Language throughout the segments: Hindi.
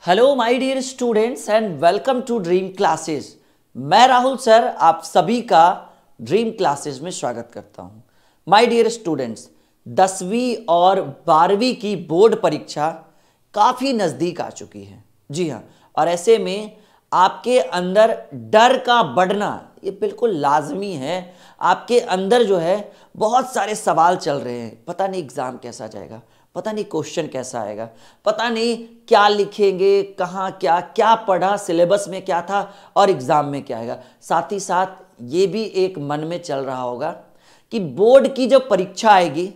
Hello my dear students and welcome to dream classes. मैं राहुल सर आप सभी का ड्रीम क्लासेस में स्वागत करता हूं। माय डियर स्टूडेंट्स, 10वीं और 12वीं की बोर्ड परीक्षा काफ़ी नज़दीक आ चुकी है। जी हाँ, और ऐसे में आपके अंदर डर का बढ़ना ये बिल्कुल लाजमी है। आपके अंदर जो है बहुत सारे सवाल चल रहे हैं, पता नहीं एग्ज़ाम कैसा जाएगा, पता नहीं क्वेश्चन कैसा आएगा, पता नहीं क्या लिखेंगे, कहाँ क्या क्या पढ़ा, सिलेबस में क्या था और एग्ज़ाम में क्या आएगा। साथ ही साथ ये भी एक मन में चल रहा होगा कि बोर्ड की जो परीक्षा आएगी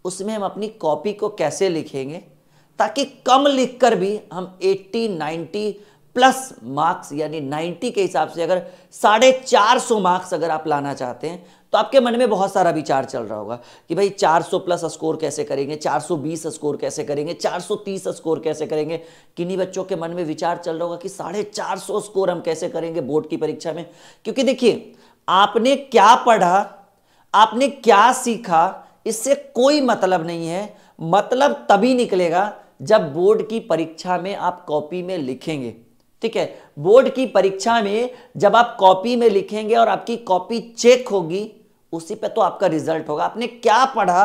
उसमें हम अपनी कॉपी को कैसे लिखेंगे ताकि कम लिखकर भी हम 80 90 प्लस मार्क्स यानी 90 के हिसाब से अगर 450 मार्क्स अगर आप लाना चाहते हैं तो आपके मन में बहुत सारा विचार चल रहा होगा कि भाई 400 प्लस स्कोर कैसे करेंगे, 420 स्कोर कैसे करेंगे, 430 स्कोर कैसे करेंगे। किन्हीं बच्चों के मन में विचार चल रहा होगा कि 450 स्कोर हम कैसे करेंगे बोर्ड की परीक्षा में। क्योंकि देखिए, आपने क्या पढ़ा, आपने क्या सीखा, इससे कोई मतलब नहीं है। मतलब तभी निकलेगा जब बोर्ड की परीक्षा में आप कॉपी में लिखेंगे। ठीक है, बोर्ड की परीक्षा में जब आप कॉपी में लिखेंगे और आपकी कॉपी चेक होगी, उसी पे तो आपका रिजल्ट होगा। आपने क्या पढ़ा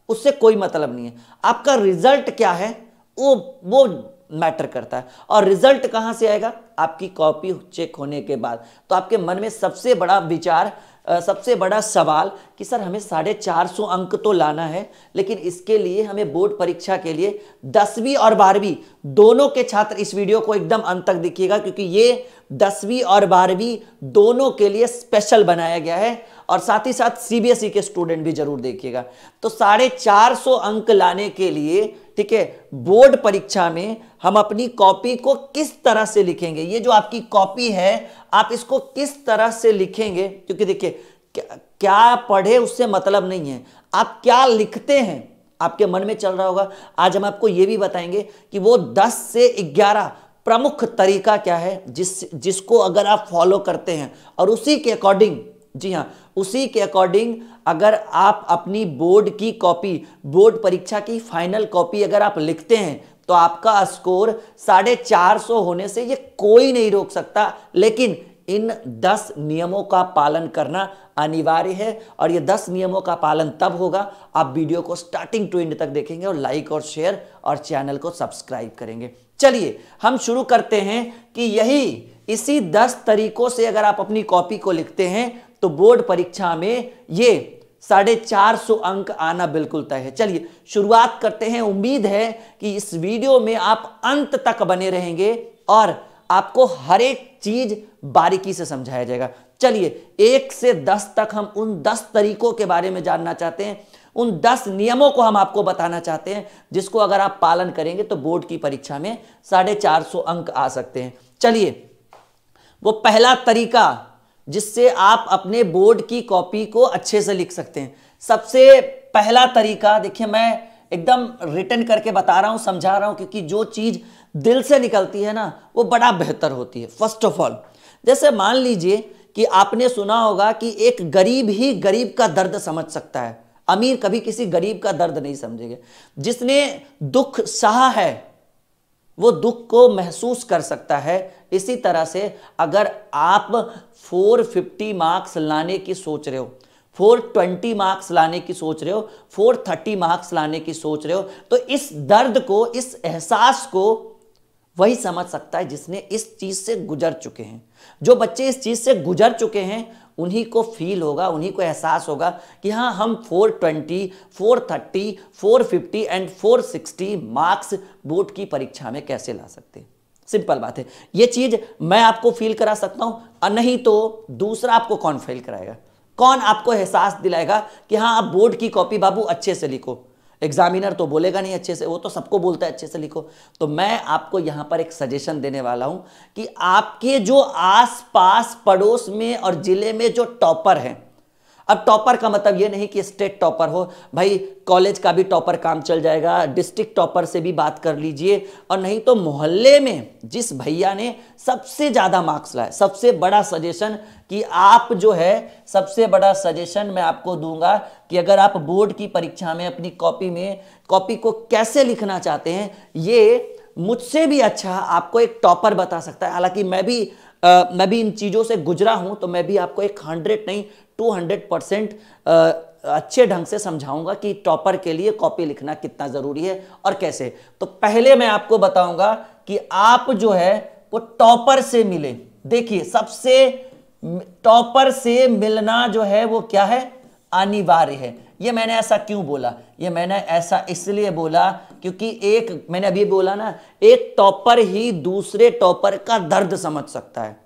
उससे कोई मतलब नहीं है, आपका रिजल्ट क्या है वो मैटर करता है। और रिजल्ट कहां से आएगा? आपकी कॉपी चेक होने के बाद। तो आपके मन में सबसे बड़ा विचार, सबसे बड़ा सवाल कि सर हमें 450 अंक तो लाना है, लेकिन इसके लिए हमें बोर्ड परीक्षा के लिए 10वीं और 12वीं दोनों के छात्र इस वीडियो को एकदम अंत तक देखिएगा, क्योंकि ये 10वीं और 12वीं दोनों के लिए स्पेशल बनाया गया है। और साथ ही साथ सीबीएसई के स्टूडेंट भी जरूर देखिएगा। तो 450 अंक लाने के लिए, ठीक है, बोर्ड परीक्षा में हम अपनी कॉपी को किस तरह से लिखेंगे, ये जो आपकी कॉपी है आप इसको किस तरह से लिखेंगे। क्योंकि देखिए, क्या पढ़े उससे मतलब नहीं है, आप क्या लिखते हैं आपके मन में चल रहा होगा। आज हम आपको यह भी बताएंगे कि वो 10 से 11 प्रमुख तरीका क्या है जिसको अगर आप फॉलो करते हैं और उसी के अकॉर्डिंग, जी हाँ, उसी के अकॉर्डिंग अगर आप अपनी बोर्ड की कॉपी, बोर्ड परीक्षा की फाइनल कॉपी अगर आप लिखते हैं तो आपका स्कोर 450 होने से ये कोई नहीं रोक सकता। लेकिन इन 10 नियमों का पालन करना अनिवार्य है, और ये 10 नियमों का पालन तब होगा आप वीडियो को स्टार्टिंग टू एंड तक देखेंगे और लाइक और शेयर और चैनल को सब्सक्राइब करेंगे। चलिए हम शुरू करते हैं कि इसी 10 तरीकों से अगर आप अपनी कॉपी को लिखते हैं तो बोर्ड परीक्षा में ये 450 अंक आना बिल्कुल तय है। चलिए शुरुआत करते हैं। उम्मीद है कि इस वीडियो में आप अंत तक बने रहेंगे और आपको हर एक चीज बारीकी से समझाया जाएगा। चलिए 1 से 10 तक हम उन 10 तरीकों के बारे में जानना चाहते हैं, उन 10 नियमों को हम आपको बताना चाहते हैं जिसको अगर आप पालन करेंगे तो बोर्ड की परीक्षा में 450 अंक आ सकते हैं। चलिए, वो पहला तरीका जिससे आप अपने बोर्ड की कॉपी को अच्छे से लिख सकते हैं। सबसे पहला तरीका देखिए, मैं एकदम रिटन करके बता रहा हूं, समझा रहा हूं, क्योंकि जो चीज दिल से निकलती है ना वो बड़ा बेहतर होती है। फर्स्ट ऑफ ऑल, जैसे मान लीजिए कि आपने सुना होगा कि एक गरीब ही गरीब का दर्द समझ सकता है, अमीर कभी किसी गरीब का दर्द नहीं समझेगा। जिसने दुख सहा है वो दुख को महसूस कर सकता है। इसी तरह से अगर आप 450 मार्क्स लाने की सोच रहे हो, 420 मार्क्स लाने की सोच रहे हो, 430 मार्क्स लाने की सोच रहे हो, तो इस दर्द को, इस एहसास को वही समझ सकता है जिसने इस चीज से गुजर चुके हैं। जो बच्चे इस चीज से गुजर चुके हैं उन्हीं को फील होगा, उन्हीं को एहसास होगा कि हाँ, हम 420, 430, 450 एंड 460 मार्क्स बोर्ड की परीक्षा में कैसे ला सकते हैं। सिंपल बात है, ये चीज मैं आपको फील करा सकता हूं, और नहीं तो दूसरा आपको कौन फील कराएगा, कौन आपको एहसास दिलाएगा कि हाँ आप बोर्ड की कॉपी बाबू अच्छे से लिखो। एग्जामिनर तो बोलेगा नहीं अच्छे से, वो तो सबको बोलता है अच्छे से लिखो। तो मैं आपको यहां पर एक सजेशन देने वाला हूं कि आपके जो आसपास पड़ोस में और जिले में जो टॉपर हैं, अब टॉपर का मतलब ये नहीं कि स्टेट टॉपर हो, भाई कॉलेज का भी टॉपर काम चल जाएगा, डिस्ट्रिक्ट टॉपर से भी बात कर लीजिए, और नहीं तो मोहल्ले में जिस भैया ने सबसे ज्यादा मार्क्स लाए, सबसे बड़ा सजेशन कि आप जो है, सबसे बड़ा सजेशन मैं आपको दूंगा कि अगर आप बोर्ड की परीक्षा में अपनी कॉपी को कैसे लिखना चाहते हैं, ये मुझसे भी अच्छा आपको एक टॉपर बता सकता है। हालांकि मैं भी इन चीजों से गुजरा हूं, तो मैं भी आपको एक 100 नहीं 200% अच्छे ढंग से समझाऊंगा कि टॉपर के लिए कॉपी लिखना कितना जरूरी है और कैसे। तो पहले मैं आपको बताऊंगा कि आप जो है वो टॉपर से मिले। देखिए, सबसे टॉपर से मिलना जो है वो क्या है, अनिवार्य है। ये मैंने ऐसा क्यों बोला, ये मैंने ऐसा इसलिए बोला क्योंकि एक मैंने अभी बोला ना, एक टॉपर ही दूसरे टॉपर का दर्द समझ सकता है।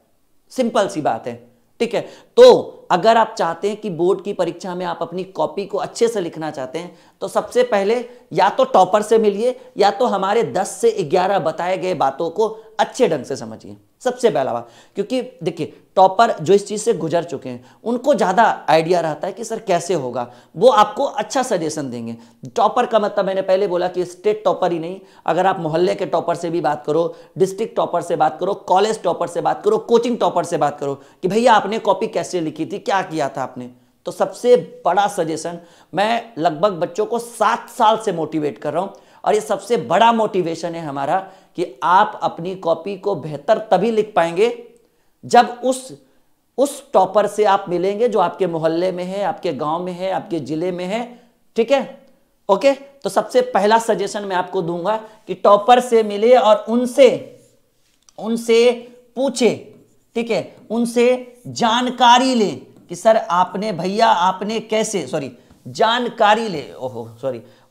सिंपल सी बात है, ठीक है। तो अगर आप चाहते हैं कि बोर्ड की परीक्षा में आप अपनी कॉपी को अच्छे से लिखना चाहते हैं, तो सबसे पहले या तो टॉपर से मिलिए या तो हमारे 10 से 11 बताए गए बातों को अच्छे ढंग से समझिए, सबसे पहला बात। क्योंकि देखिए, टॉपर जो इस चीज से गुजर चुके हैं उनको ज्यादा आइडिया रहता है कि सर कैसे होगा, वो आपको अच्छा सजेशन देंगे। टॉपर का मतलब मैंने पहले बोला कि स्टेट टॉपर ही नहीं, अगर आप मोहल्ले के टॉपर से भी बात करो, डिस्ट्रिक्ट टॉपर से बात करो, कॉलेज टॉपर से बात करो, कोचिंग टॉपर से बात करो कि भैया आपने कॉपी कैसे लिखी थी, क्या किया था आपने। तो सबसे बड़ा सजेशन, मैं लगभग बच्चों को 7 साल से मोटिवेट कर रहा हूं और ये सबसे बड़ा मोटिवेशन है हमारा कि आप अपनी कॉपी को बेहतर तभी लिख पाएंगे जब उस टॉपर से आप मिलेंगे जो आपके मोहल्ले में है, आपके गांव में है, आपके जिले में है, ठीक है। ओके, तो सबसे पहला सजेशन मैं आपको दूंगा कि टॉपर से मिले और उनसे पूछे, ठीक है, उनसे जानकारी ले कि सर आपने, भैया आपने कैसे, जानकारी ले,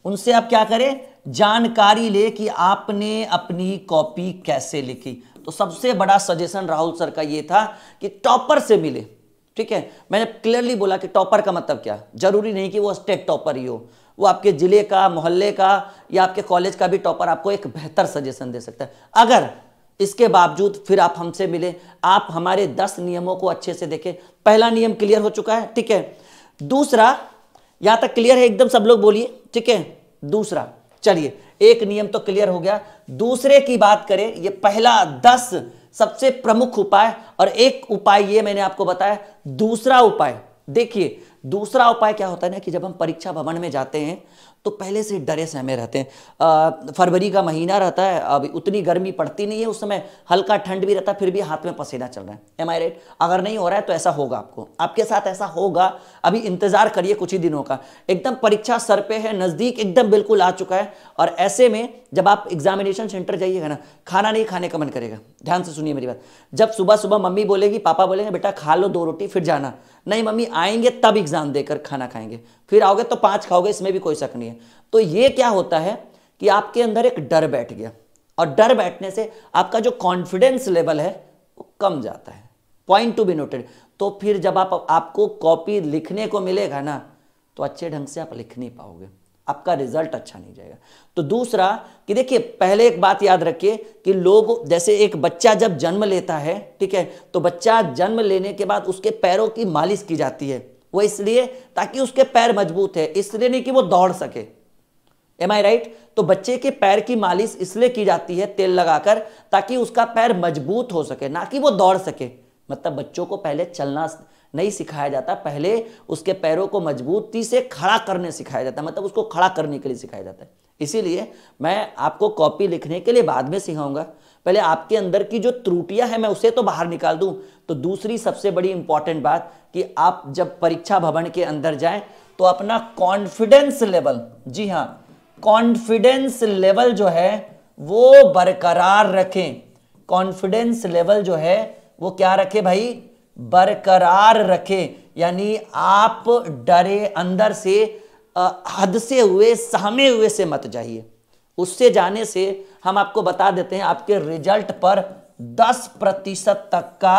उनसे आप क्या करें, जानकारी ले कि आपने अपनी कॉपी कैसे लिखी। तो सबसे बड़ा सजेशन राहुल सर का ये था कि टॉपर से मिले, ठीक है। मैंने क्लियरली बोला कि टॉपर का मतलब क्या, जरूरी नहीं कि वो स्टेट टॉपर ही हो, वो आपके जिले का, मोहल्ले का या आपके कॉलेज का भी टॉपर आपको एक बेहतर सजेशन दे सकता है। अगर इसके बावजूद फिर आप हमसे मिले, आप हमारे 10 नियमों को अच्छे से देखें। पहला नियम क्लियर हो चुका है, ठीक है। दूसरा, यहां तक क्लियर है एकदम, सब लोग बोलिए, ठीक है। दूसरा, चलिए, एक नियम तो क्लियर हो गया। दूसरे की बात करें, ये पहला 10 सबसे प्रमुख उपाय, और एक उपाय ये मैंने आपको बताया। दूसरा उपाय देखिए, दूसरा उपाय क्या होता है ना कि जब हम परीक्षा भवन में जाते हैं तो पहले से डरे सहमे रहते हैं। फरवरी का महीना रहता है, अभी उतनी गर्मी पड़ती नहीं है, उस समय हल्का ठंड भी रहता है, फिर भी हाथ में पसीना चल रहा है। एम आई राइट? अगर नहीं हो रहा है तो ऐसा होगा, आपके साथ ऐसा होगा। अभी इंतजार करिए कुछ ही दिनों का, एकदम परीक्षा सर पे है, नजदीक एकदम बिल्कुल आ चुका है। और ऐसे में जब आप एग्जामिनेशन सेंटर जाइएगा ना, खाना नहीं खाने का मन करेगा। ध्यान से सुनिए मेरी बात। जब सुबह सुबह मम्मी बोलेगी, पापा बोलेंगे बेटा खा लो 2 रोटी फिर जाना, नहीं मम्मी आएंगे तब एग्जाम देकर खाना खाएंगे, फिर आओगे तो 5 खाओगे, इसमें भी कोई शक नहीं है। तो ये क्या होता है कि आपके अंदर एक डर बैठ गया, और डर बैठने से आपका जो कॉन्फिडेंस लेवल है वो कम जाता है। Point to be noted. तो फिर जब आपको कॉपी लिखने को मिलेगा ना, तो अच्छे ढंग से आप लिख नहीं पाओगे, आपका रिजल्ट अच्छा नहीं जाएगा। तो दूसरा कि देखिए, पहले एक बात याद रखिए कि लोग, जैसे एक बच्चा जब जन्म लेता है, ठीक है, तो बच्चा जन्म लेने के बाद उसके पैरों की मालिश की जाती है। वो इसलिए ताकि उसके पैर मजबूत है, इसलिए नहीं कि वो दौड़ सके। एम आई राइट? तो बच्चे के पैर की मालिश इसलिए की जाती है तेल लगाकर, ताकि उसका पैर मजबूत हो सके, ना कि वो दौड़ सके। मतलब बच्चों को पहले चलना नहीं सिखाया जाता, पहले उसके पैरों को मजबूती से खड़ा करने सिखाया जाता है, मतलब उसको खड़ा करने के लिए सिखाया जाता है। इसीलिए मैं आपको कॉपी लिखने के लिए बाद में सिखाऊंगा, पहले आपके अंदर की जो त्रुटियां हैं मैं उसे तो बाहर निकाल दूं। तो दूसरी सबसे बड़ी इंपॉर्टेंट बात कि आप जब परीक्षा भवन के अंदर जाएं तो अपना कॉन्फिडेंस लेवल, जी हां, कॉन्फिडेंस लेवल जो है वो बरकरार रखें। कॉन्फिडेंस लेवल जो है वो क्या रखें भाई, बरकरार रखें। यानी आप डरे, अंदर से हद से हुए, सहमे हुए से मत जाइए। उससे जाने से हम आपको बता देते हैं आपके रिजल्ट पर 10% तक का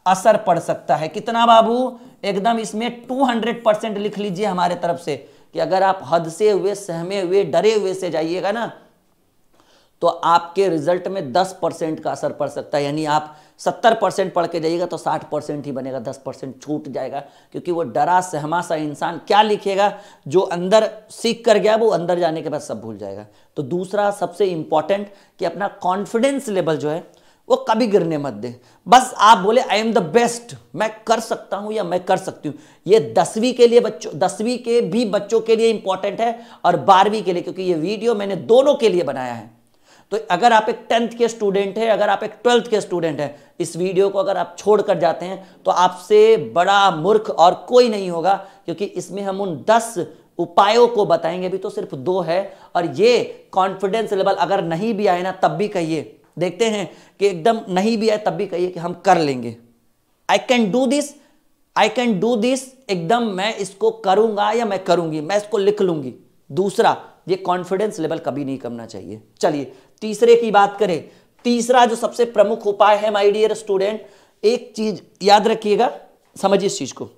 असर पड़ सकता है। कितना बाबू? एकदम इसमें 200% लिख लीजिए हमारे तरफ से कि अगर आप हद से हुए, सहमे हुए, डरे हुए से जाइएगा ना, तो आपके रिजल्ट में 10% का असर पड़ सकता है। यानी आप 70% पढ़ के जाइएगा तो 60% ही बनेगा, 10% छूट जाएगा। क्योंकि वो डरा सहमा सा इंसान क्या लिखेगा, जो अंदर सीख कर गया वो अंदर जाने के बाद सब भूल जाएगा। तो दूसरा सबसे इंपॉर्टेंट कि अपना कॉन्फिडेंस लेवल जो है वो कभी गिरने मत दे। बस आप बोले आई एम द बेस्ट, मैं कर सकता हूं या मैं कर सकती हूं। ये 10वीं के लिए बच्चों, 10वीं के भी बच्चों के लिए इंपॉर्टेंट है और 12वीं के लिए, क्योंकि ये वीडियो मैंने दोनों के लिए बनाया है। तो अगर आप एक 10th के स्टूडेंट है, अगर आप एक 12th के स्टूडेंट है, इस वीडियो को अगर आप छोड़कर जाते हैं तो आपसे बड़ा मूर्ख और कोई नहीं होगा, क्योंकि इसमें हम उन 10 उपायों को बताएंगे। अभी तो सिर्फ 2 है, और ये कॉन्फिडेंस लेवल अगर नहीं भी आए ना तब भी कहिए, देखते हैं कि एकदम नहीं भी आए तब भी कहिए कि हम कर लेंगे। I can do this, I can do this, एकदम मैं इसको करूंगा या मैं करूंगी, मैं इसको लिख लूंगी। दूसरा, ये कॉन्फिडेंस लेवल कभी नहीं कमना चाहिए। चलिए तीसरे की बात करें। तीसरा जो सबसे प्रमुख उपाय है माय डियर स्टूडेंट, एक चीज याद रखिएगा, समझिए इस चीज को।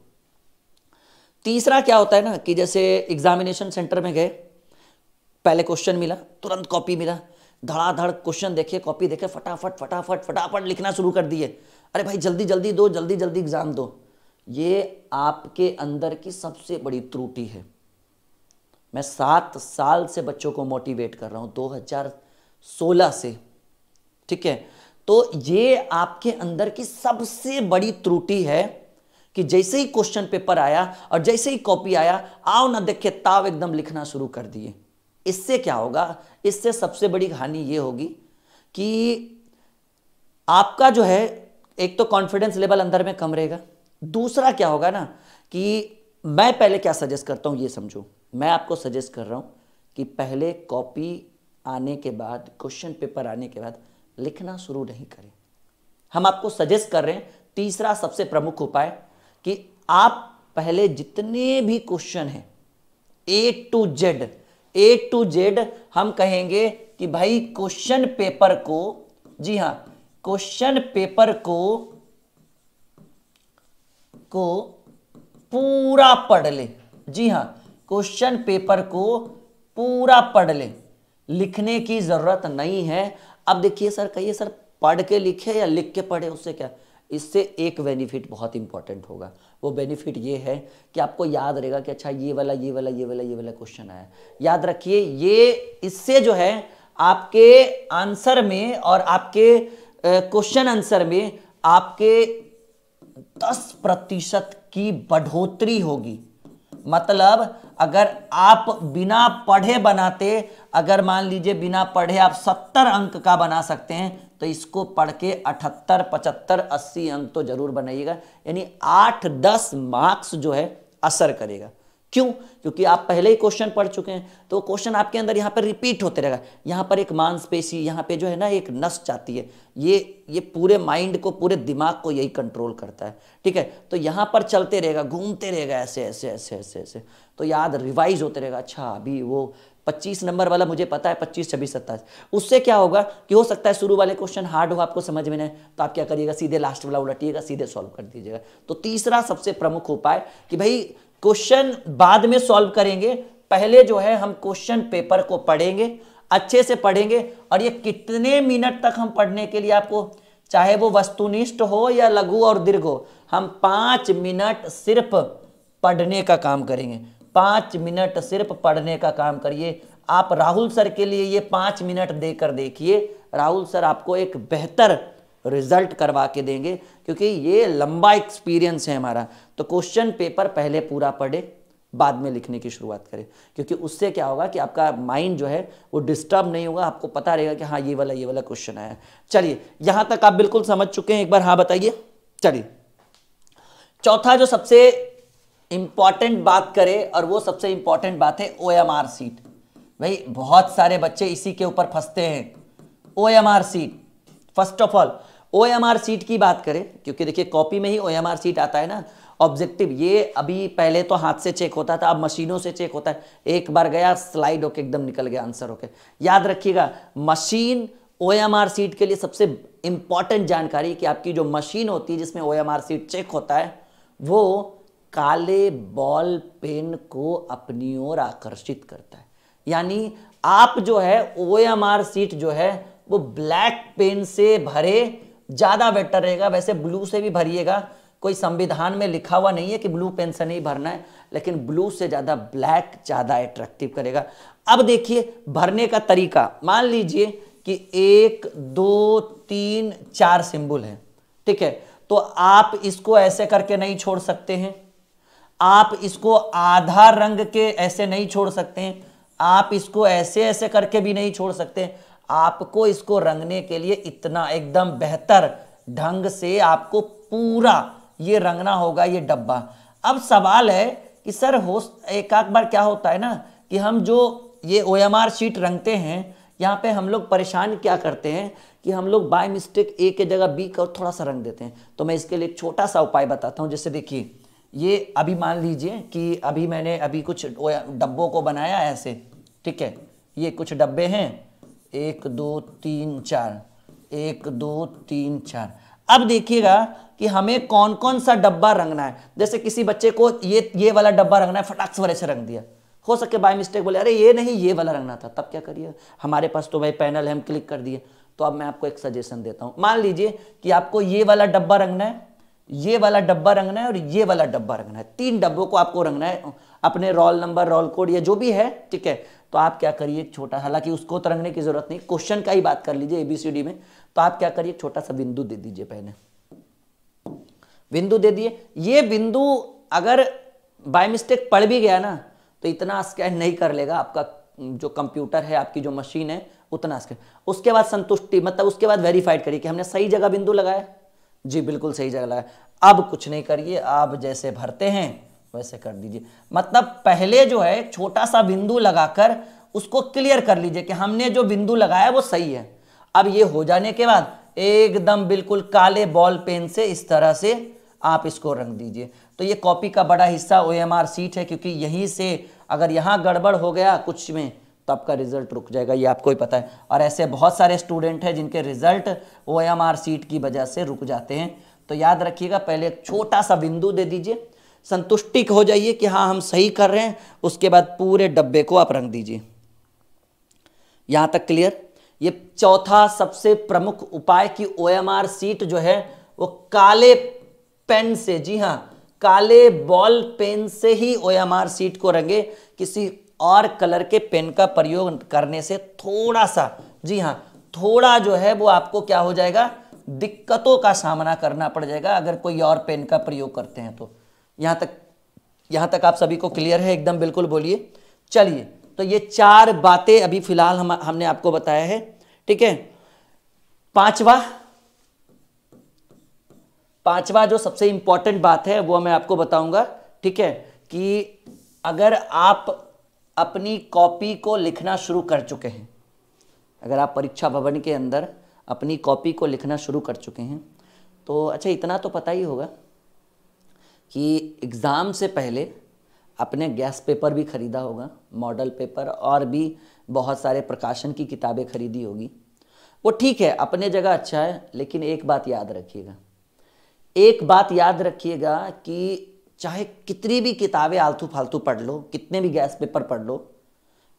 तीसरा क्या होता है ना कि जैसे एग्जामिनेशन सेंटर में गए, पहले क्वेश्चन मिला, तुरंत कॉपी मिला, धड़ाधड़ क्वेश्चन देखे, कॉपी देखे, फटाफट फटाफट फटाफट लिखना शुरू कर दिए। अरे भाई जल्दी जल्दी दो, जल्दी जल्दी एग्जाम दो। ये आपके अंदर की सबसे बड़ी त्रुटि है। मैं 7 साल से बच्चों को मोटिवेट कर रहा हूं, 2016 से, ठीक है। तो ये आपके अंदर की सबसे बड़ी त्रुटि है कि जैसे ही क्वेश्चन पेपर आया और जैसे ही कॉपी आया, आओ ना देखे ताव एकदम लिखना शुरू कर दिए। इससे क्या होगा, इससे सबसे बड़ी हानि ये होगी कि आपका जो है एक तो कॉन्फिडेंस लेवल अंदर में कम रहेगा। दूसरा क्या होगा ना कि मैं पहले क्या सजेस्ट करता हूं ये समझो। मैं आपको सजेस्ट कर रहा हूं कि पहले कॉपी आने के बाद, क्वेश्चन पेपर आने के बाद लिखना शुरू नहीं करें। हम आपको सजेस्ट कर रहे हैं तीसरा सबसे प्रमुख उपाय कि आप पहले जितने भी क्वेश्चन हैं ए टू जेड हम कहेंगे कि भाई क्वेश्चन पेपर को, जी हां, क्वेश्चन पेपर को पूरा पढ़ ले। जी हां, क्वेश्चन पेपर को पूरा पढ़ ले, लिखने की जरूरत नहीं है। अब देखिए सर, कहिए सर पढ़ के लिखे या लिख के पढ़े, उससे क्या, इससे एक बेनिफिट बहुत इंपॉर्टेंट होगा। वो बेनिफिट ये है कि आपको याद रहेगा कि अच्छा ये वाला क्वेश्चन आया। याद रखिए, ये इससे जो है आपके आंसर में और आपके क्वेश्चन आंसर में आपके 10% की बढ़ोतरी होगी। मतलब अगर आप बिना पढ़े बनाते, अगर मान लीजिए बिना पढ़े आप 70 अंक का बना सकते हैं, तो इसको पढ़ के 78, 75, 80 अंक तो जरूर बनाइएगा। यानी 8-10 मार्क्स जो है असर करेगा। क्यों? क्योंकि आप पहले ही क्वेश्चन पढ़ चुके हैं, तो क्वेश्चन आपके अंदर यहाँ पर रिपीट होते रहेगा। यहाँ पर एक मांसपेशी, यहाँ पे जो है ना एक नस जाती है, ये पूरे माइंड को, पूरे दिमाग को यही कंट्रोल करता है, ठीक है। तो यहाँ पर चलते रहेगा, घूमते रहेगा ऐसे ऐसे ऐसे ऐसे ऐसे, तो याद रिवाइज होते रहेगा। अच्छा अभी वो 25 नंबर वाला मुझे पता है, 25, 26, 27। उससे क्या होगा कि हो सकता है शुरू वाले क्वेश्चन हार्ड हो, आपको समझ में नहीं, तो आप क्या करिएगा, सीधे लास्ट वाला उलटिएगा, सीधे सॉल्व कर दीजिएगा। तो तीसरा सबसे प्रमुख उपाय कि भाई क्वेश्चन बाद में सॉल्व करेंगे, पहले जो है हम क्वेश्चन पेपर को पढ़ेंगे, अच्छे से पढ़ेंगे। और ये कितने मिनट तक हम पढ़ने के लिए आपको, चाहे वो वस्तुनिष्ठ हो या लघु और दीर्घ हो, हम 5 मिनट सिर्फ पढ़ने का काम करेंगे। 5 मिनट सिर्फ पढ़ने का काम करिए। आप राहुल सर के लिए ये 5 मिनट देकर देखिए, राहुल सर आपको एक बेहतर रिजल्ट करवा के देंगे, क्योंकि ये लंबा एक्सपीरियंस है हमारा। तो क्वेश्चन पेपर पहले पूरा पढ़े, बाद में लिखने की शुरुआत करें, क्योंकि उससे क्या होगा कि आपका माइंड जो है वो डिस्टर्ब नहीं होगा, आपको पता रहेगा कि हाँ ये वाला क्वेश्चन आया। चलिए यहां तक आप बिल्कुल समझ चुके हैं, एक बार हाँ बताइए। चलिए चौथा जो सबसे इंपॉर्टेंट बात करें, और वो सबसे इंपॉर्टेंट बात है OMR सीट। भाई बहुत सारे बच्चे इसी के ऊपर फंसते हैं, OMR seat. First of all OMR seat की बात करें, क्योंकि देखिए कॉपी में ही OMR सीट आता है ना, ऑब्जेक्टिव। ये अभी पहले तो हाथ से चेक होता था, अब मशीनों से चेक होता है। एक बार गया स्लाइड होके एकदम निकल गया आंसर होके। याद रखिएगा, मशीन OMR सीट के लिए सबसे इंपॉर्टेंट जानकारी कि आपकी जो मशीन होती है जिसमें OMR सीट चेक होता है, वो काले बॉल पेन को अपनी ओर आकर्षित करता है। यानी आप जो है OMR सीट जो है वो ब्लैक पेन से भरे ज्यादा बेटर रहेगा। वैसे ब्लू से भी भरिएगा, कोई संविधान में लिखा हुआ नहीं है कि ब्लू पेन से नहीं भरना है, लेकिन ब्लू से ज्यादा ब्लैक ज्यादा अट्रैक्टिव करेगा। अब देखिए भरने का तरीका, मान लीजिए कि 1, 2, 3, 4 सिंबल है, ठीक है। तो आप इसको ऐसे करके नहीं छोड़ सकते हैं, आप इसको आधा रंग के ऐसे नहीं छोड़ सकते हैं, आप इसको ऐसे ऐसे करके भी नहीं छोड़ सकते, आपको इसको रंगने के लिए इतना एकदम बेहतर ढंग से आपको पूरा ये रंगना होगा ये डब्बा। अब सवाल है कि सर एक आध बार क्या होता है ना कि हम जो ये OMR शीट रंगते हैं यहाँ पे हम लोग परेशान क्या करते हैं कि हम लोग बाय मिस्टेक ए के जगह बी का थोड़ा सा रंग देते हैं। तो मैं इसके लिए एक छोटा सा उपाय बताता हूँ। जैसे देखिए, ये अभी मान लीजिए कि अभी मैंने कुछ डब्बों को बनाया ऐसे, ठीक है, ये कुछ डब्बे हैं 1 2 3 4, 1 2 3 4। अब देखिएगा कि हमें कौन कौन सा डब्बा रंगना है। जैसे किसी बच्चे को ये वाला डब्बा रंगना है, फटाक से ऐसे रंग दिया, हो सके बाय मिस्टेक बोले अरे ये नहीं ये वाला रंगना था, तब क्या करिए, हमारे पास तो भाई पैनल है, हम क्लिक कर दिए। तो अब मैं आपको एक सजेशन देता हूं, मान लीजिए कि आपको ये वाला डब्बा रंगना है, ये वाला डब्बा रंगना है और ये वाला डब्बा रंगना है, 3 डब्बों को आपको रंगना है अपने रोल नंबर रोल कोड या जो भी है, ठीक है। तो आप क्या करिए छोटा, हालांकि उसको तो रंगने की जरूरत नहीं, क्वेश्चन का ही बात कर लीजिए ABCD में, तो आप क्या करिए छोटा सा बिंदु दे दीजिए, पहले बिंदु दे दिए। ये बिंदु अगर बाय मिस्टेक पड़ भी गया ना तो इतना स्कैन नहीं कर लेगा आपका जो कंप्यूटर है, आपकी जो मशीन है, उतना स्कैन। उसके बाद संतुष्टि, मतलब उसके बाद वेरीफाइड करिए कि हमने सही जगह बिंदु लगाया, जी बिल्कुल सही जगह लगाया। अब कुछ नहीं करिए, आप जैसे भरते हैं वैसे कर दीजिए। मतलब पहले जो है छोटा सा बिंदु लगाकर उसको क्लियर कर लीजिए कि हमने जो बिंदु लगाया वो सही है। अब ये हो जाने के बाद एकदम बिल्कुल काले बॉल पेन से इस तरह से आप इसको रंग दीजिए। तो ये कॉपी का बड़ा हिस्सा OMR शीट है, क्योंकि यहीं से अगर यहाँ गड़बड़ हो गया कुछ में तो आपका रिजल्ट रुक जाएगा, ये आपको ही पता है। और ऐसे बहुत सारे स्टूडेंट हैं जिनके रिजल्ट OMR शीट की वजह से रुक जाते हैं। तो याद रखिएगा, पहले एक छोटा सा बिंदु दे दीजिए, संतुष्टि हो जाइए कि हाँ हम सही कर रहे हैं, उसके बाद पूरे डब्बे को आप रंग दीजिए। यहाँ तक क्लियर? ये चौथा सबसे प्रमुख उपाय कि OMR शीट जो है वो काले पेन से, जी हाँ काले बॉल पेन से ही OMR शीट को रंगे, किसी और कलर के पेन का प्रयोग करने से थोड़ा सा, जी हाँ थोड़ा जो है वो आपको क्या हो जाएगा, दिक्कतों का सामना करना पड़ जाएगा अगर कोई और पेन का प्रयोग करते हैं तो। यहाँ तक आप सभी को क्लियर है एकदम? बिल्कुल बोलिए। चलिए, तो ये 4 बातें अभी फिलहाल हमने आपको बताया है, ठीक है। पांचवा जो सबसे इंपॉर्टेंट बात है वो मैं आपको बताऊंगा, ठीक है, कि अगर आप अपनी कॉपी को लिखना शुरू कर चुके हैं, अगर आप परीक्षा भवन के अंदर अपनी कॉपी को लिखना शुरू कर चुके हैं तो अच्छा इतना तो पता ही होगा कि एग्ज़ाम से पहले अपने गैस पेपर भी खरीदा होगा, मॉडल पेपर और भी बहुत सारे प्रकाशन की किताबें खरीदी होगी। वो ठीक है, अपने जगह अच्छा है, लेकिन एक बात याद रखिएगा कि चाहे कितनी भी किताबें आलतू फालतू पढ़ लो, कितने भी गैस पेपर पढ़ लो,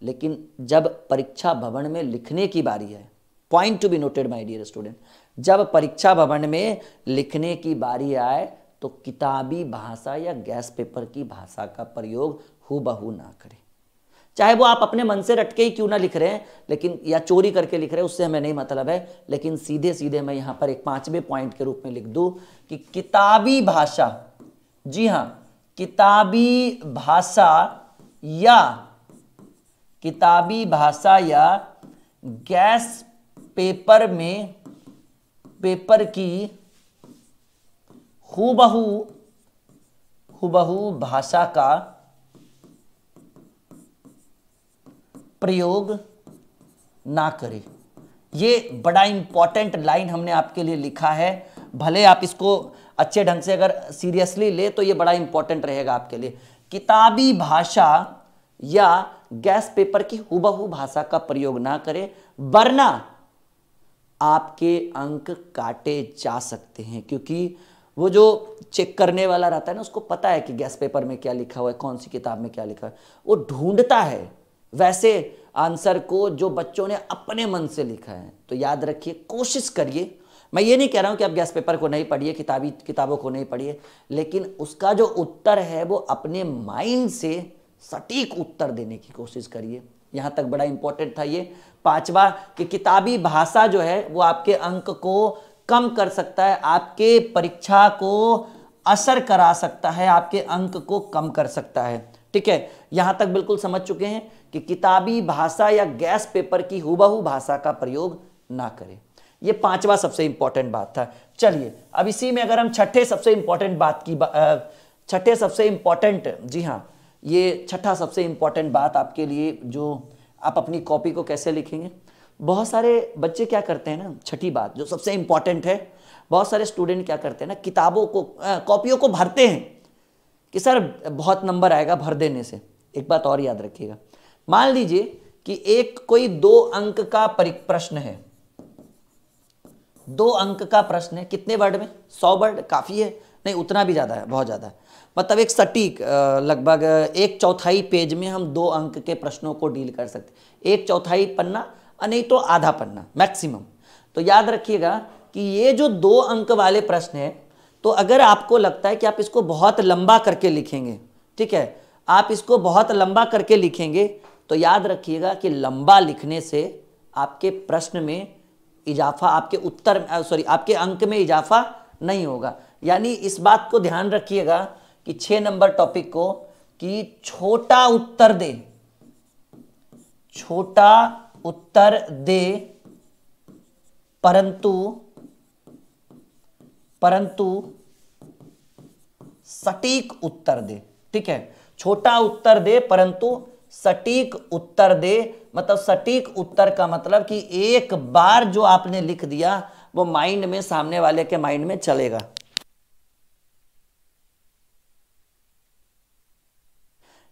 लेकिन जब परीक्षा भवन में लिखने की बारी है, point to be noted my dear student, जब परीक्षा भवन में लिखने की बारी आए तो किताबी भाषा या गैस पेपर की भाषा का प्रयोग हूबहू ना करें। चाहे वो आप अपने मन से रटके ही क्यों ना लिख रहे हैं, लेकिन या चोरी करके लिख रहे हैं, उससे हमें नहीं मतलब है, लेकिन सीधे सीधे मैं यहाँ पर एक 5वें पॉइंट के रूप में लिख दूं कि किताबी भाषा, जी हाँ किताबी भाषा या गैस पेपर में पेपर की हूबहू भाषा का प्रयोग ना करें। ये बड़ा इंपॉर्टेंट लाइन हमने आपके लिए लिखा है, भले आप इसको अच्छे ढंग से अगर सीरियसली ले तो ये बड़ा इंपॉर्टेंट रहेगा आपके लिए। किताबी भाषा या गैस पेपर की हूबहू भाषा का प्रयोग ना करें, वरना आपके अंक काटे जा सकते हैं, क्योंकि वो जो चेक करने वाला रहता है ना, उसको पता है कि गैस पेपर में क्या लिखा हुआ है, कौन सी किताब में क्या लिखा है, वो ढूंढता है वैसे आंसर को जो बच्चों ने अपने मन से लिखा है। तो याद रखिए, कोशिश करिए, मैं ये नहीं कह रहा हूं कि आप गैस पेपर को नहीं पढ़िए, किताबों को नहीं पढ़िए, लेकिन उसका जो उत्तर है वो अपने माइंड से सटीक उत्तर देने की कोशिश करिए। यहां तक बड़ा इंपॉर्टेंट था ये 5वां कि किताबी भाषा जो है वो आपके अंक को कम कर सकता है, आपके परीक्षा को असर करा सकता है, आपके अंक को कम कर सकता है, ठीक है। यहां तक बिल्कुल समझ चुके हैं कि किताबी भाषा या गैस पेपर की हुबहू भाषा का प्रयोग ना करें। ये पांचवा सबसे इंपॉर्टेंट बात था। चलिए अब इसी में अगर हम छठे सबसे इंपॉर्टेंट, जी हाँ, ये छठा सबसे इंपॉर्टेंट बात आपके लिए, जो आप अपनी कॉपी को कैसे लिखेंगे। बहुत सारे बच्चे क्या करते हैं ना, छठी बात जो सबसे इंपॉर्टेंट है, बहुत सारे स्टूडेंट क्या करते हैं ना, किताबों को कॉपियों को भरते हैं कि सर बहुत नंबर आएगा भर देने से। एक बात और याद रखिएगा, मान लीजिए कि एक कोई 2 अंक का प्रश्न है, 2 अंक का प्रश्न है, कितने वर्ड में, 100 वर्ड काफी है, नहीं उतना भी ज्यादा है, बहुत ज्यादा है, मतलब एक सटीक लगभग 1/4 पेज में हम 2 अंक के प्रश्नों को डील कर सकते, 1/4 पन्ना, नहीं तो आधा पन्ना मैक्सिमम। तो याद रखिएगा कि ये जो 2 अंक वाले प्रश्न है, तो अगर आपको लगता है कि आप इसको बहुत लंबा करके लिखेंगे, ठीक है, आप इसको बहुत लंबा करके लिखेंगे, तो याद रखिएगा कि लंबा लिखने से आपके प्रश्न में इजाफा, आपके अंक में इजाफा नहीं होगा। यानी इस बात को ध्यान रखिएगा कि 6 नंबर टॉपिक को, कि छोटा उत्तर दे परंतु सटीक उत्तर दे, ठीक है, छोटा उत्तर दे परंतु सटीक उत्तर दे, मतलब सटीक उत्तर का मतलब कि एक बार जो आपने लिख दिया वो माइंड में, सामने वाले के माइंड में चलेगा।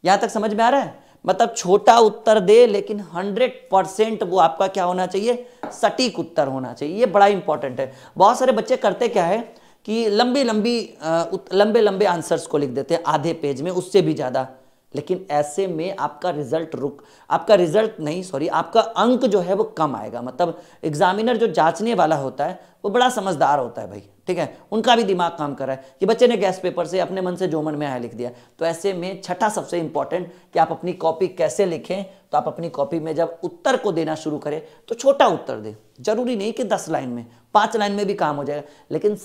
यहां तक समझ में आ रहा है, मतलब छोटा उत्तर दे लेकिन 100% वो आपका क्या होना चाहिए, सटीक उत्तर होना चाहिए। ये बड़ा इंपॉर्टेंट है। बहुत सारे बच्चे करते क्या है कि लंबे आंसर्स को लिख देते हैं आधे पेज में, उससे भी ज्यादा, लेकिन ऐसे में आपका आपका अंक जो है वो कम आएगा। मतलब एग्जामिनर जो जांचने वाला होता है वो बड़ा समझदार होता है भाई, ठीक है, उनका भी दिमाग काम कर रहा है कि बच्चे ने गैस पेपर से अपने मन से जो मन में आया लिख दिया। तो ऐसे में छठा सबसे इंपॉर्टेंट कि आप अपनी कॉपी कैसे लिखें, तो आप अपनी कॉपी में जब उत्तर को देना शुरू करें तो छोटा उत्तर दें। जरूरी नहीं कि 10 लाइन में, 5 लाइन में भी काम हो जाएगा, लेकिन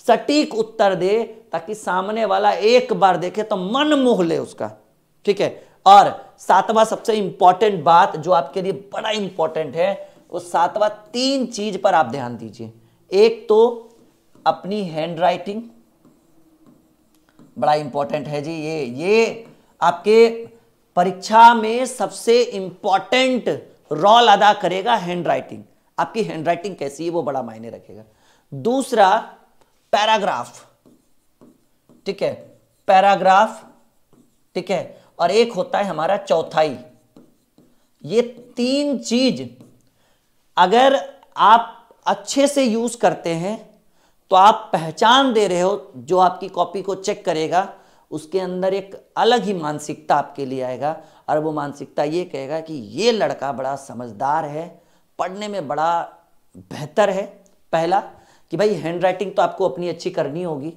सटीक उत्तर दे ताकि सामने वाला एक बार देखे तो मन मोह ले उसका, ठीक है। और 7वां सबसे इंपॉर्टेंट बात जो आपके लिए बड़ा इंपॉर्टेंट है, वो 7वां 3 चीज पर आप ध्यान दीजिए। एक तो अपनी हैंड राइटिंग, बड़ा इंपॉर्टेंट है जी, ये आपके परीक्षा में सबसे इंपॉर्टेंट रोल अदा करेगा हैंड राइटिंग। आपकी हैंड राइटिंग कैसी है वो बड़ा मायने रखेगा। दूसरा पैराग्राफ, ठीक है, पैराग्राफ, ठीक है, और एक होता है हमारा चौथाई। ये 3 चीज अगर आप अच्छे से यूज करते हैं तो आप पहचान दे रहे हो, जो आपकी कॉपी को चेक करेगा उसके अंदर एक अलग ही मानसिकता आपके लिए आएगा, और वो मानसिकता ये कहेगा कि ये लड़का बड़ा समझदार है, पढ़ने में बड़ा बेहतर है। पहला कि भाई हैंड राइटिंग तो आपको अपनी अच्छी करनी होगी।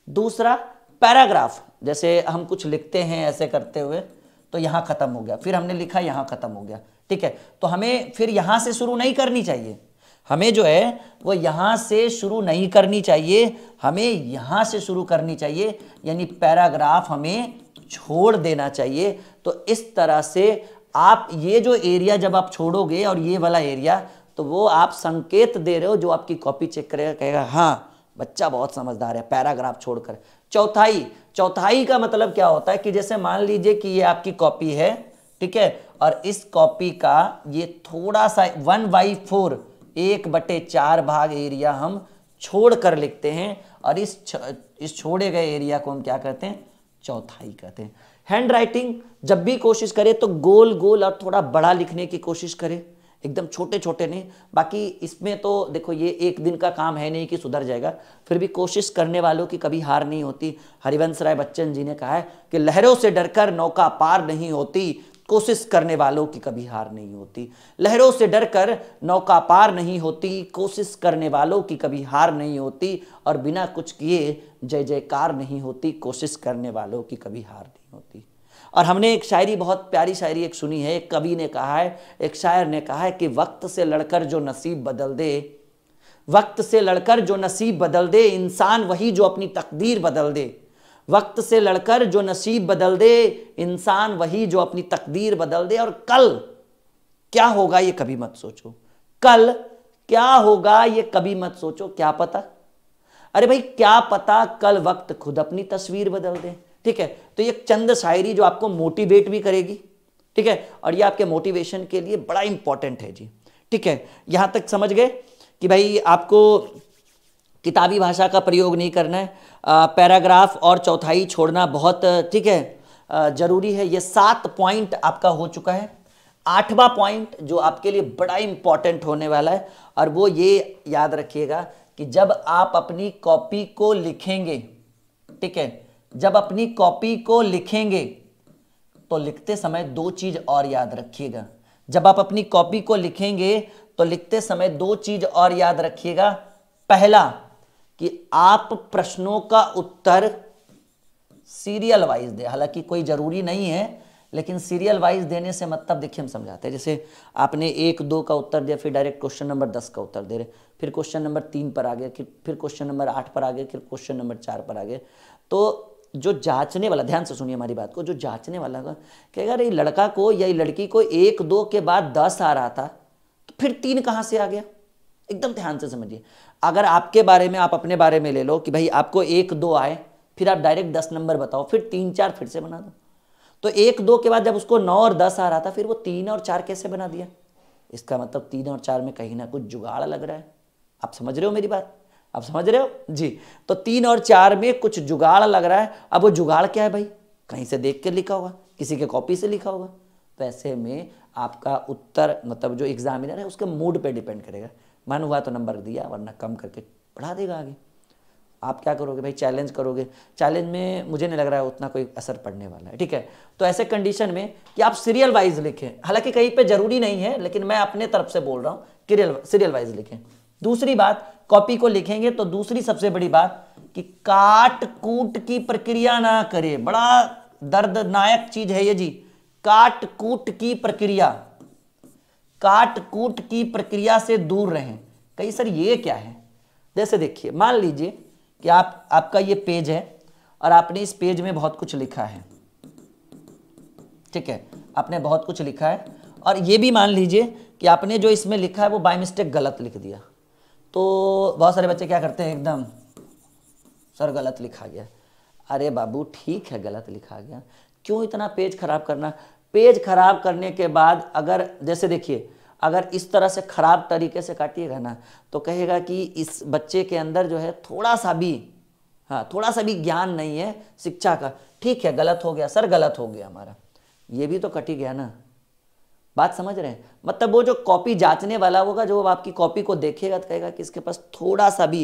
दूसरा पैराग्राफ, जैसे हम कुछ लिखते हैं ऐसे करते हुए तो यहां खत्म हो गया, फिर हमने लिखा यहां खत्म हो गया, ठीक है, तो हमें फिर यहां से शुरू नहीं करनी चाहिए, हमें जो है वो यहां से शुरू नहीं करनी चाहिए, हमें यहां से शुरू करनी चाहिए, यानी पैराग्राफ हमें छोड़ देना चाहिए। तो इस तरह से आप ये जो एरिया जब आप छोड़ोगे और ये वाला एरिया, तो वो आप संकेत दे रहे हो, जो आपकी कॉपी चेक करेगा कहेगा हाँ बच्चा बहुत समझदार है, पैराग्राफ छोड़कर। चौथाई का मतलब क्या होता है कि जैसे मान लीजिए कि ये आपकी कॉपी है, ठीक है, और इस कॉपी का ये थोड़ा सा 1/4 1/4 भाग एरिया हम छोड़ कर लिखते हैं, और इस छोड़े गए एरिया को हम क्या कहते हैं, चौथाई कहते हैं। हैंड राइटिंग जब भी कोशिश करे तो गोल गोल और थोड़ा बड़ा लिखने की कोशिश करे, एकदम छोटे छोटे नहीं। बाकी इसमें तो देखो ये एक दिन का काम है नहीं कि सुधर जाएगा, फिर भी कोशिश करने वालों की कभी हार नहीं होती। हरिवंश राय बच्चन जी ने कहा है कि लहरों से डरकर नौका पार नहीं होती, कोशिश करने वालों की कभी हार नहीं होती। लहरों से डरकर नौका पार नहीं होती, कोशिश करने वालों की कभी हार नहीं होती, और बिना कुछ किए जय जयकार नहीं होती, कोशिश करने वालों की कभी हार नहीं होती। और हमने एक शायरी, बहुत प्यारी शायरी एक सुनी है, एक कवि ने कहा है, एक शायर ने कहा है कि वक्त से लड़कर जो नसीब बदल दे, वक्त से लड़कर जो नसीब बदल दे, इंसान वही जो अपनी तकदीर बदल दे। वक्त से लड़कर जो नसीब बदल दे, इंसान वही जो अपनी तकदीर बदल दे। और कल क्या होगा ये कभी मत सोचो, कल क्या होगा ये कभी मत सोचो, क्या पता। अरे भाई क्या पता कल वक्त खुद अपनी तस्वीर बदल दे। ठीक है, तो ये चंद शायरी जो आपको मोटिवेट भी करेगी। ठीक है, और ये आपके मोटिवेशन के लिए बड़ा इंपॉर्टेंट है जी। ठीक है, यहां तक समझ गए कि भाई आपको किताबी भाषा का प्रयोग नहीं करना है, पैराग्राफ और चौथाई छोड़ना बहुत, ठीक है, जरूरी है। ये 7 पॉइंट आपका हो चुका है। 8वां पॉइंट जो आपके लिए बड़ा इंपॉर्टेंट होने वाला है, और वो ये याद रखिएगा कि जब आप अपनी कॉपी को लिखेंगे, ठीक है, जब अपनी कॉपी को लिखेंगे तो लिखते समय 2 चीज और याद रखिएगा। जब आप अपनी कॉपी को लिखेंगे तो लिखते समय 2 चीज और याद रखिएगा। पहला कि आप प्रश्नों का उत्तर सीरियल वाइज दे। हालांकि कोई जरूरी नहीं है, लेकिन सीरियल वाइज देने से मतलब देखिए हम समझाते हैं, जैसे आपने 1-2 का उत्तर दिया, फिर डायरेक्ट क्वेश्चन नंबर 10 का उत्तर दे रहे, फिर क्वेश्चन नंबर 3 पर आ गए, फिर क्वेश्चन नंबर 8 पर आ गए, फिर क्वेश्चन नंबर 4 पर आ गए। तो जो जांचने वाला, ध्यान से सुनिए हमारी बात को, जो जांचने वाला कहेगा अरे लड़का को या लड़की को 1-2 के बाद 10 आ रहा था, तो फिर 3 कहां से आ गया। एकदम ध्यान से समझिए। अगर आपके बारे में, आप अपने बारे में ले लो कि भाई आपको 1-2 आए, फिर आप डायरेक्ट 10 नंबर बताओ, फिर 3-4 फिर से बना दो। तो 1-2 के बाद जब उसको 9 और 10 आ रहा था, फिर वो 3 और 4 कैसे बना दिया। इसका मतलब 3 और 4 में कहीं ना कुछ जुगाड़ लग रहा है। आप समझ रहे हो मेरी बात, आप समझ रहे हो जी। तो 3 और 4 में कुछ जुगाड़ लग रहा है। अब वो जुगाड़ क्या है भाई, कहीं से देख के लिखा होगा, किसी के कॉपी से लिखा होगा। तो ऐसे में आपका उत्तर, मतलब जो एग्जामिनर है उसके मूड पे डिपेंड करेगा। मन हुआ तो नंबर दिया, वरना कम करके बढ़ा देगा आगे। आप क्या करोगे भाई, चैलेंज करोगे। चैलेंज में मुझे नहीं लग रहा है उतना कोई असर पड़ने वाला है। ठीक है, तो ऐसे कंडीशन में कि आप सीरियल वाइज लिखें, हालांकि कहीं पे जरूरी नहीं है, लेकिन मैं अपने तरफ से बोल रहा हूँ कि सीरियल वाइज लिखें। दूसरी बात, कॉपी को लिखेंगे तो दूसरी सबसे बड़ी बात कि काट कूट की प्रक्रिया ना करें। बड़ा दर्दनायक चीज है ये जी, काट कूट की प्रक्रिया। काट कूट की प्रक्रिया से दूर रहें। कहीं सर ये क्या है, जैसे देखिए मान लीजिए कि आपका ये पेज है और आपने इस पेज में बहुत कुछ लिखा है। ठीक है, आपने बहुत कुछ लिखा है, और ये भी मान लीजिए कि आपने जो इसमें लिखा है वो बाय मिस्टेक गलत लिख दिया। तो बहुत सारे बच्चे क्या करते हैं, एकदम सर गलत लिखा गया। अरे बाबू ठीक है गलत लिखा गया, क्यों इतना पेज खराब करना। पेज खराब करने के बाद अगर जैसे देखिए, अगर इस तरह से खराब तरीके से काटिएगा ना, तो कहेगा कि इस बच्चे के अंदर जो है थोड़ा सा भी ज्ञान नहीं है शिक्षा का। ठीक है गलत हो गया सर, गलत हो गया हमारा, ये भी तो कट ही गया ना। बात समझ रहे हैं, मतलब वो जो कॉपी जांचने वाला होगा, जो आपकी कॉपी को देखेगा तो कहेगा कि इसके पास थोड़ा सा भी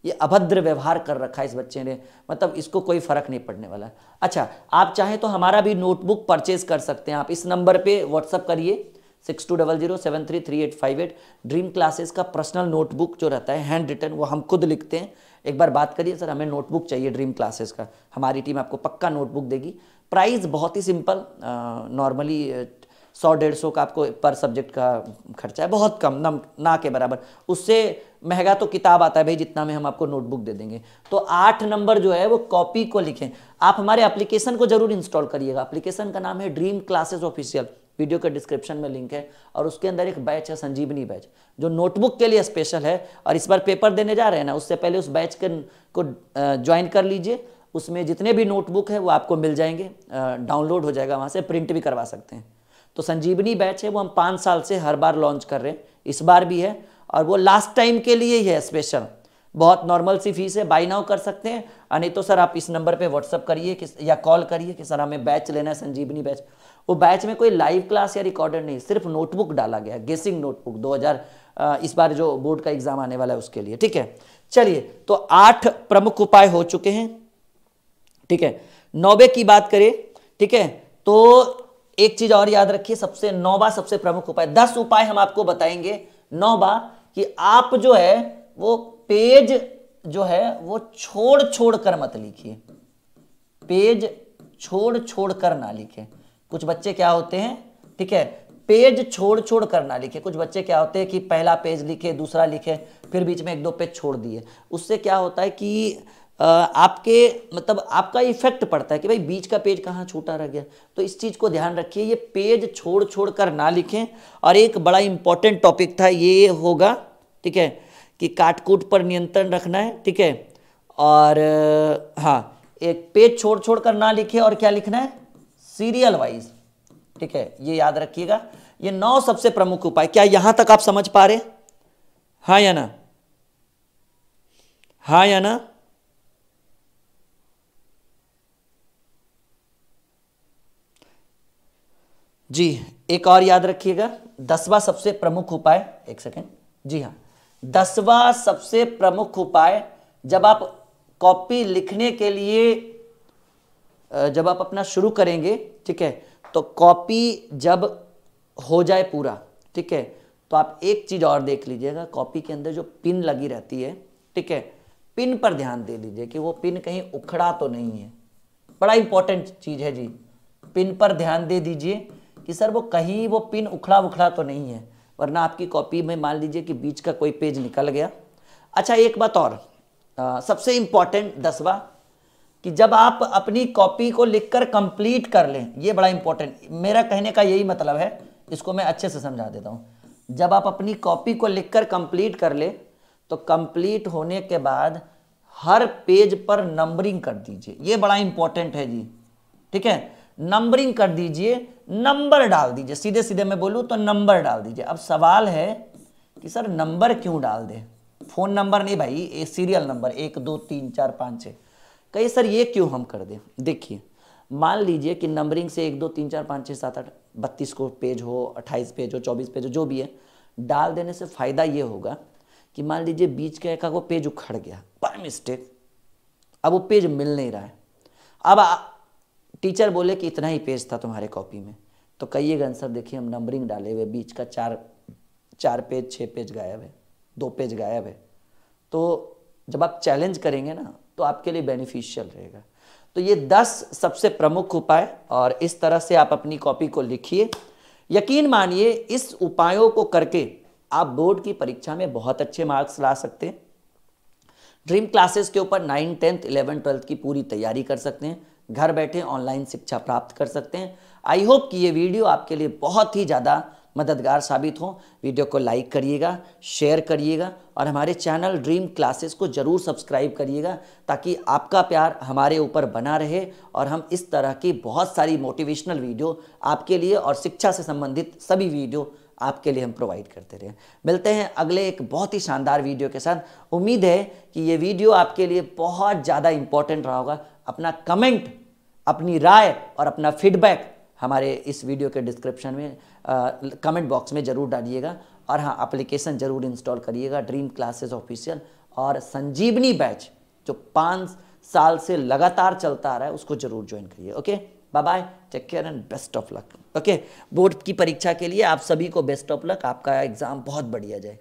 ये अभद्र व्यवहार कर रखा है इस बच्चे ने, मतलब इसको कोई फर्क नहीं पड़ने वाला। अच्छा, आप चाहें तो हमारा भी नोटबुक परचेज कर सकते हैं। आप इस नंबर पे व्हाट्सअप करिए 6200733858। ड्रीम क्लासेस का पर्सनल नोटबुक जो रहता है हैंड रिटन, वो हम खुद लिखते हैं। एक बार बात करिए सर हमें नोटबुक चाहिए ड्रीम क्लासेस का, हमारी टीम आपको पक्का नोटबुक देगी। प्राइस बहुत ही सिंपल, नॉर्मली 100-150 का आपको पर सब्जेक्ट का खर्चा है, बहुत कम, ना के बराबर। उससे महंगा तो किताब आता है भाई, जितना में हम आपको नोटबुक दे देंगे। तो 8 नंबर जो है वो कॉपी को लिखें। आप हमारे एप्लीकेशन को जरूर इंस्टॉल करिएगा। एप्लीकेशन का नाम है ड्रीम क्लासेस ऑफिशियल, वीडियो के डिस्क्रिप्शन में लिंक है, और उसके अंदर एक बैच है संजीवनी बैच, जो नोटबुक के लिए स्पेशल है। और इस बार पेपर देने जा रहे हैं ना, उससे पहले उस बैच को ज्वाइन कर लीजिए। उसमें जितने भी नोटबुक है वो आपको मिल जाएंगे, डाउनलोड हो जाएगा, वहाँ से प्रिंट भी करवा सकते हैं। तो संजीवनी बैच है वो हम 5 साल से हर बार लॉन्च कर रहे हैं, इस बार भी है, और वो लास्ट टाइम के लिए ही है स्पेशल। बहुत नॉर्मल सी फीस है, बाय नाउ कर सकते हैं, नहीं तो सर आप इस नंबर पे व्हाट्सअप करिए या कॉल करिए कि सर हमें बैच लेना है संजीवनी बैच। वो बैच में कोई लाइव क्लास या रिकॉर्डेड नहीं, सिर्फ नोटबुक डाला गया, गेसिंग नोटबुक 2000 इस बार जो बोर्ड का एग्जाम आने वाला है उसके लिए। ठीक है, चलिए तो 8 प्रमुख उपाय हो चुके हैं। ठीक है, 9वें की बात करें, ठीक है, तो एक चीज और याद रखिए, 9वां सबसे प्रमुख उपाय, 10 उपाय हम आपको बताएंगे। 9वां कि आप जो है वो पेज जो है वो छोड़ कर मत लिखिए, पेज छोड़ कर ना लिखें। कुछ बच्चे क्या होते हैं, ठीक है, पेज छोड़ छोड़ कर ना लिखे। कुछ बच्चे क्या होते हैं कि पहला पेज लिखे, दूसरा लिखे, फिर बीच में एक दो पेज छोड़ दिए। उससे क्या होता है कि आपके मतलब आपका इफेक्ट पड़ता है कि भाई बीच का पेज कहाँ छूटा रह गया। तो इस चीज़ को ध्यान रखिए, ये पेज छोड़ छोड़ कर ना लिखें। और एक बड़ा इंपॉर्टेंट टॉपिक था ये होगा, ठीक है, कि काटकूट पर नियंत्रण रखना है, ठीक है। और हाँ, एक पेज छोड़ छोड़ कर ना लिखे और क्या लिखना है, सीरियल वाइज, ठीक है, ये याद रखिएगा। ये 9 सबसे प्रमुख उपाय। क्या यहां तक आप समझ पा रहे, हाँ या ना, हाँ या ना? जी, एक और याद रखिएगा, 10वां सबसे प्रमुख उपाय, एक सेकेंड, जी हाँ, 10वां सबसे प्रमुख उपाय, जब आप कॉपी लिखने के लिए जब आप अपना शुरू करेंगे, ठीक है, तो कॉपी जब हो जाए पूरा, ठीक है, तो आप एक चीज और देख लीजिएगा, कॉपी के अंदर जो पिन लगी रहती है, ठीक है, पिन पर ध्यान दे लीजिए कि वो पिन कहीं उखड़ा तो नहीं है। बड़ा इंपॉर्टेंट चीज है जी, पिन पर ध्यान दे दीजिए कि सर वो कहीं वो पिन उखड़ा उखड़ा तो नहीं है, वरना आपकी कॉपी में मान लीजिए कि बीच का कोई पेज निकल गया। अच्छा, एक बात और, सबसे इंपॉर्टेंट 10वां, कि जब आप अपनी कॉपी को लिखकर कंप्लीट कर लें, ये बड़ा इंपॉर्टेंट, मेरा कहने का यही मतलब है, इसको मैं अच्छे से समझा देता हूं। जब आप अपनी कॉपी को लिखकर कंप्लीट कर ले, तो कंप्लीट होने के बाद हर पेज पर नंबरिंग कर दीजिए। ये बड़ा इंपॉर्टेंट है जी, ठीक है, नंबरिंग कर दीजिए, नंबर डाल दीजिए, सीधे सीधे मैं बोलूं तो नंबर डाल दीजिए। अब सवाल है कि सर नंबर क्यों डाल दे, फोन नंबर नहीं भाई, ये सीरियल नंबर 1 2 3 4 5 6। कहिए सर ये क्यों हम कर दें। देखिए, मान लीजिए कि नंबरिंग से 1 2 3 4 5 6 7 8 32 को पेज हो, 28 पेज हो, 24 पेज हो, जो भी है, डाल देने से फायदा ये होगा कि मान लीजिए बीच का एक वो पेज उखड़ गया बाय मिस्टेक, अब वो पेज मिल नहीं रहा है। अब टीचर बोले कि इतना ही पेज था तुम्हारे कॉपी में, तो कहिएगा आंसर, देखिए हम नंबरिंग डाले हुए, बीच का 4 पेज 6 पेज गायब है, 2 पेज गायब है। तो जब आप चैलेंज करेंगे ना, तो आपके लिए बेनिफिशियल रहेगा। तो ये 10 सबसे प्रमुख उपाय, और इस तरह से आप अपनी कॉपी को लिखिए। यकीन मानिए, इस उपायों को करके आप बोर्ड की परीक्षा में बहुत अच्छे मार्क्स ला सकते हैं। ड्रीम क्लासेस के ऊपर 9, 10, 11, 12 की पूरी तैयारी कर सकते हैं, घर बैठे ऑनलाइन शिक्षा प्राप्त कर सकते हैं। आई होप कि ये वीडियो आपके लिए बहुत ही ज़्यादा मददगार साबित हो। वीडियो को लाइक करिएगा, शेयर करिएगा, और हमारे चैनल ड्रीम क्लासेस को ज़रूर सब्सक्राइब करिएगा, ताकि आपका प्यार हमारे ऊपर बना रहे और हम इस तरह की बहुत सारी मोटिवेशनल वीडियो आपके लिए और शिक्षा से संबंधित सभी वीडियो आपके लिए हम प्रोवाइड करते रहे। मिलते हैं अगले एक बहुत ही शानदार वीडियो के साथ। उम्मीद है कि ये वीडियो आपके लिए बहुत ज़्यादा इंपॉर्टेंट रहा होगा। अपना कमेंट, अपनी राय और अपना फीडबैक हमारे इस वीडियो के डिस्क्रिप्शन में कमेंट बॉक्स में ज़रूर डालिएगा। और हाँ, एप्लीकेशन ज़रूर इंस्टॉल करिएगा ड्रीम क्लासेस ऑफिशियल, और संजीवनी बैच जो 5 साल से लगातार चलता आ रहा है, उसको ज़रूर ज्वाइन करिए। Okay, bye bye, take care and best of luck. Okay, board की परीक्षा के लिए आप सभी को बेस्ट ऑफ लक, आपका एग्ज़ाम बहुत बढ़िया जाए।